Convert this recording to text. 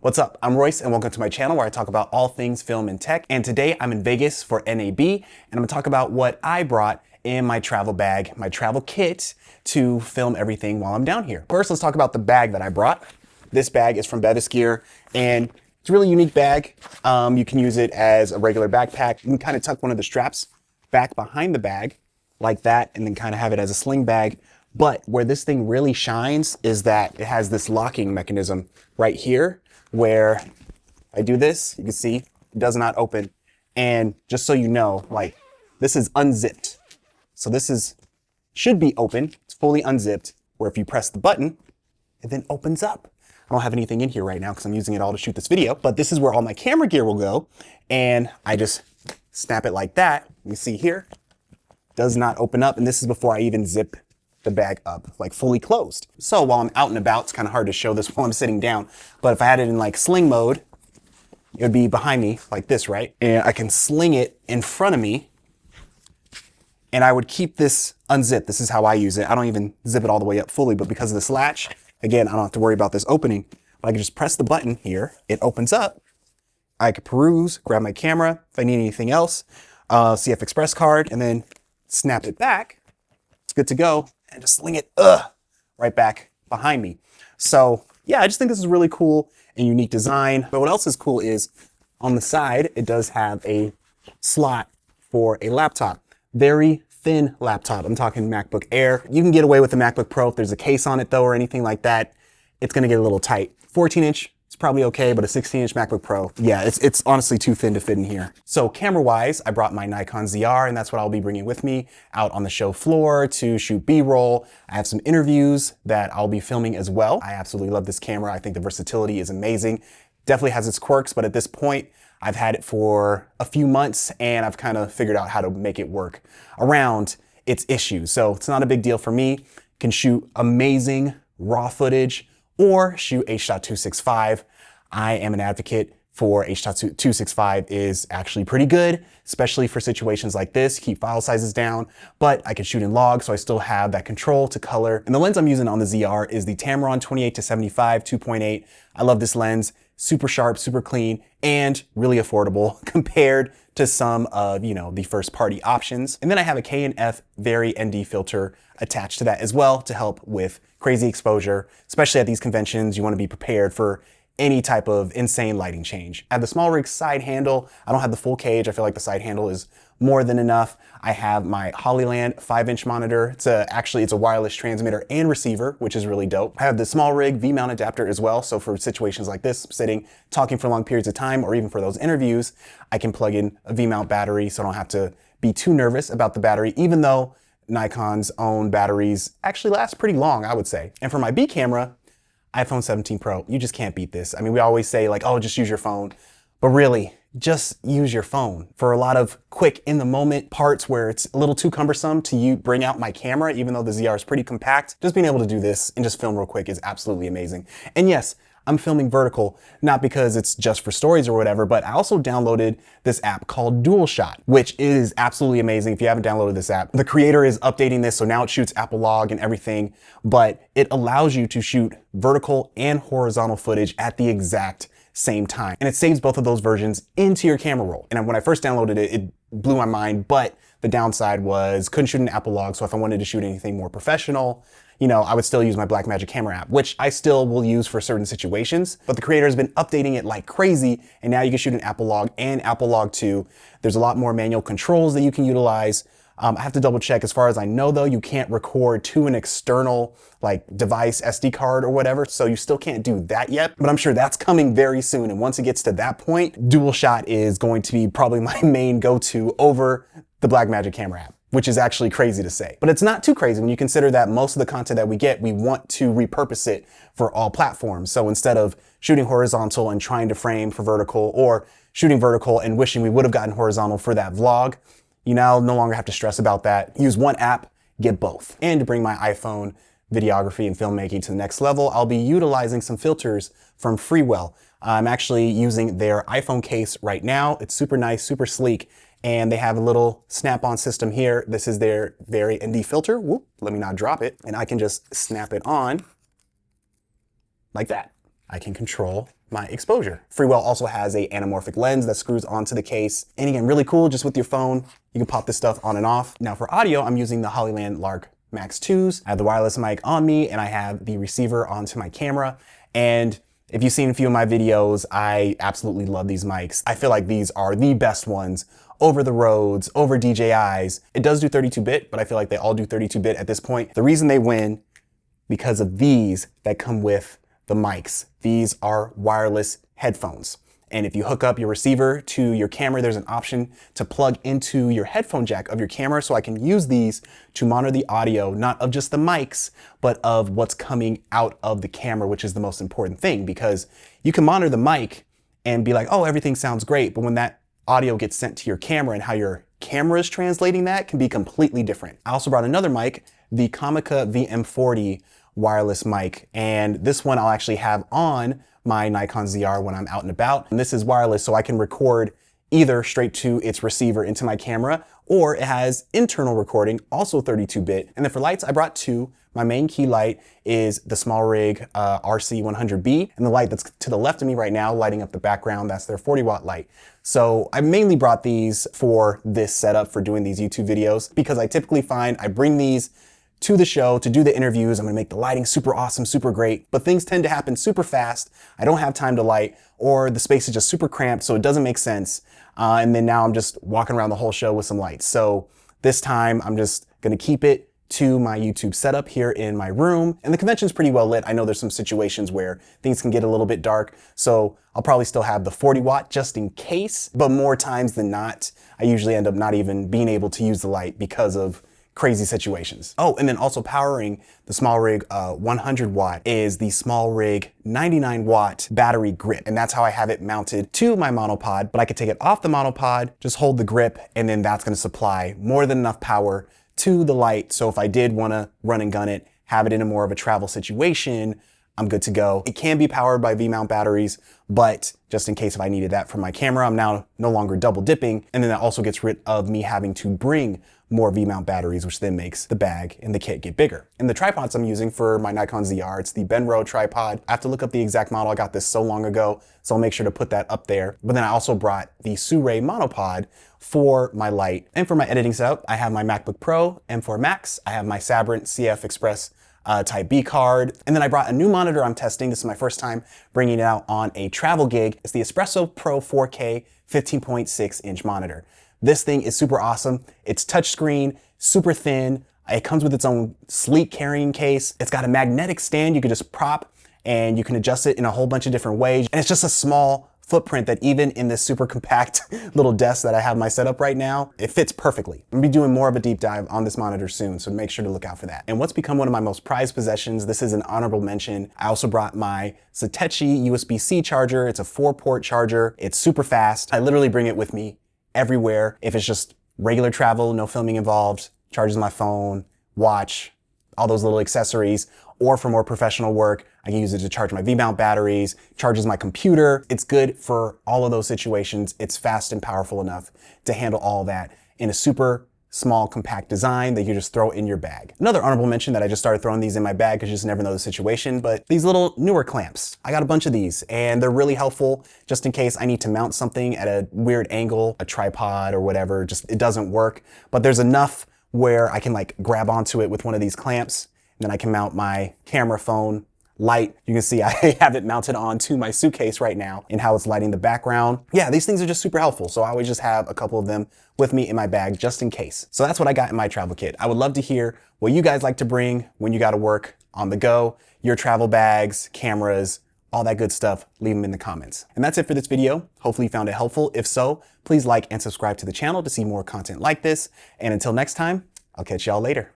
What's up? I'm Royce and welcome to my channel where I talk about all things film and tech. And today I'm in Vegas for NAB and I'm gonna talk about what I brought in my travel bag, my travel kit to film everything while I'm down here. First, let's talk about the bag that I brought. This bag is from Bevis Gear and it's a really unique bag. You can use it as a regular backpack. You can kind of tuck one of the straps back behind the bag like that and then kind of have it as a sling bag. But where this thing really shines is that it has this locking mechanism right here where I do this, you can see it does not open. And just so you know, like this is unzipped. So this should be open, it's fully unzipped, where if you press the button, it then opens up. I don't have anything in here right now because I'm using it all to shoot this video, but this is where all my camera gear will go. And I just snap it like that. You see here, does not open up. And this is before I even zip the bag up, like fully closed. So while I'm out and about, it's kind of hard to show this while I'm sitting down, but if I had it in like sling mode, it would be behind me like this, right? And I can sling it in front of me and I would keep this unzipped. This is how I use it. I don't even zip it all the way up fully, but because of this latch, again, I don't have to worry about this opening. But I can just press the button here, it opens up. I could peruse, grab my camera if I need anything else, CF Express card, and then snap it back. It's good to go. And just sling it right back behind me. So yeah, I just think this is really cool and unique design. But what else is cool is on the side, it does have a slot for a laptop. Very thin laptop. I'm talking MacBook Air. You can get away with the MacBook Pro if there's a case on it though or anything like that. It's gonna get a little tight. 14-inch. It's probably okay, but a 16-inch MacBook Pro, yeah, it's honestly too thin to fit in here. So camera-wise, I brought my Nikon ZR, and that's what I'll be bringing with me out on the show floor to shoot B-roll. I have some interviews that I'll be filming as well. I absolutely love this camera. I think the versatility is amazing. Definitely has its quirks, but at this point, I've had it for a few months, and I've kind of figured out how to make it work around its issues. So it's not a big deal for me. Can shoot amazing raw footage, or shoot H.265. I am an advocate for H.265 is actually pretty good, especially for situations like this, keep file sizes down, but I can shoot in log, so I still have that control to color. And the lens I'm using on the ZR is the Tamron 28-75 2.8. I love this lens, super sharp, super clean, and really affordable compared to some of, the first party options. And then I have a K&F Very ND filter attached to that as well to help with crazy exposure, especially at these conventions. You want to be prepared for any type of insane lighting change. I have the SmallRig side handle. I don't have the full cage. I feel like the side handle is more than enough. I have my Hollyland 5-inch monitor. It's a wireless transmitter and receiver, which is really dope. I have the SmallRig V-mount adapter as well. So for situations like this, sitting, talking for long periods of time, or even for those interviews, I can plug in a V-mount battery so I don't have to be too nervous about the battery, even though Nikon's own batteries actually last pretty long, I would say. And for my B camera, iPhone 17 Pro, you just can't beat this. I mean, we always say like, oh, just use your phone, but really, just use your phone. For a lot of quick in the moment parts where it's a little too cumbersome to bring out my camera, even though the ZR is pretty compact, just being able to do this and just film real quick is absolutely amazing. And yes, I'm filming vertical, not because it's just for stories or whatever, but I also downloaded this app called Dual Shot, which is absolutely amazing. If you haven't downloaded this app, the creator is updating this, so now it shoots Apple log and everything, but it allows you to shoot vertical and horizontal footage at the exact same time. And it saves both of those versions into your camera roll. And when I first downloaded it, it blew my mind, but the downside was couldn't shoot an Apple log. So if I wanted to shoot anything more professional, I would still use my Blackmagic camera app, which I still will use for certain situations, but the creator has been updating it like crazy. And now you can shoot an Apple log and Apple log 2. There's a lot more manual controls that you can utilize. I have to double check. As far as I know though, you can't record to an external device, SD card or whatever. So you still can't do that yet, but I'm sure that's coming very soon. And once it gets to that point, Dual Shot is going to be probably my main go-to over the Blackmagic camera app, which is actually crazy to say. But it's not too crazy when you consider that most of the content that we get, we want to repurpose it for all platforms. So instead of shooting horizontal and trying to frame for vertical, or shooting vertical and wishing we would have gotten horizontal for that vlog, you now no longer have to stress about that. Use one app, get both. And to bring my iPhone videography and filmmaking to the next level, I'll be utilizing some filters from Freewell. I'm actually using their iPhone case right now. It's super nice, super sleek. And they have a little snap-on system here. This is their Very ND filter. Whoop, let me not drop it. And I can just snap it on like that. I can control my exposure. Freewell also has a anamorphic lens that screws onto the case. And again, really cool, just with your phone, you can pop this stuff on and off. Now for audio, I'm using the Hollyland Lark Max 2s. I have the wireless mic on me and I have the receiver onto my camera. And if you've seen a few of my videos, I absolutely love these mics. I feel like these are the best ones over the Rhodes, over DJIs. It does do 32-bit, but I feel like they all do 32-bit at this point. The reason they win, because of these that come with the mics. These are wireless headphones. And if you hook up your receiver to your camera, there's an option to plug into your headphone jack of your camera. So I can use these to monitor the audio, not of just the mics, but of what's coming out of the camera, which is the most important thing, because you can monitor the mic and be like, oh, everything sounds great. But when that audio gets sent to your camera and how your camera is translating that can be completely different. I also brought another mic, the Comica VM40 wireless mic. And this one I'll actually have on my Nikon ZR when I'm out and about. And this is wireless, so I can record either straight to its receiver into my camera, or it has internal recording, also 32-bit. And then for lights, I brought two. My main key light is the SmallRig RC100B, and the light that's to the left of me right now, lighting up the background, that's their 40-watt light. So I mainly brought these for this setup for doing these YouTube videos, because I typically find I bring these to the show to do the interviews. I'm gonna make the lighting super awesome, super great, but things tend to happen super fast. I don't have time to light, or the space is just super cramped, so it doesn't make sense. And then now I'm just walking around the whole show with some lights. So this time I'm just gonna keep it to my YouTube setup here in my room. And the convention's pretty well lit. I know there's some situations where things can get a little bit dark, so I'll probably still have the 40-watt just in case, but more times than not, I usually end up not even being able to use the light because of crazy situations. Oh, and then also powering the SmallRig 100-watt is the SmallRig 99-watt battery grip. And that's how I have it mounted to my monopod, but I could take it off the monopod, just hold the grip, and then that's gonna supply more than enough power to the light. So if I did wanna run and gun it, have it in a more of a travel situation, I'm good to go. It can be powered by V-mount batteries, but just in case if I needed that for my camera, I'm now no longer double dipping. And then that also gets rid of me having to bring more V-mount batteries, which then makes the bag and the kit get bigger. And the tripods I'm using for my Nikon ZR, it's the Benro tripod. I have to look up the exact model. I got this so long ago, so I'll make sure to put that up there. But then I also brought the Sirui monopod for my light. And for my editing setup, I have my MacBook Pro M4 Max. I have my Sabrent CF Express Type B card. And then I brought a new monitor I'm testing. This is my first time bringing it out on a travel gig. It's the Espresso Pro 4K 15.6-inch monitor. This thing is super awesome. It's touchscreen, super thin. It comes with its own sleek carrying case. It's got a magnetic stand you can just prop and you can adjust it in a whole bunch of different ways. And it's just a small footprint that even in this super compact little desk that I have my setup right now, it fits perfectly. I'm gonna be doing more of a deep dive on this monitor soon, so make sure to look out for that. And what's become one of my most prized possessions, this is an honorable mention. I also brought my Satechi USB-C charger. It's a 4-port charger. It's super fast. I literally bring it with me everywhere. If it's just regular travel, no filming involved, charges my phone, watch, all those little accessories, or for more professional work, I can use it to charge my V-mount batteries, charges my computer. It's good for all of those situations. It's fast and powerful enough to handle all that in a super small, compact design that you just throw in your bag. Another honorable mention that I just started throwing these in my bag because you just never know the situation, but these little newer clamps. I got a bunch of these and they're really helpful just in case I need to mount something at a weird angle, a tripod or whatever, just it doesn't work. But there's enough where I can like grab onto it with one of these clamps and then I can mount my camera, phone, light. You can see I have it mounted onto my suitcase right now and how it's lighting the background. Yeah, these things are just super helpful. So I always just have a couple of them with me in my bag just in case. So that's what I got in my travel kit. I would love to hear what you guys like to bring when you got to work on the go, your travel bags, cameras, all that good stuff. Leave them in the comments. And that's it for this video. Hopefully you found it helpful. If so, please like and subscribe to the channel to see more content like this. And until next time, I'll catch y'all later.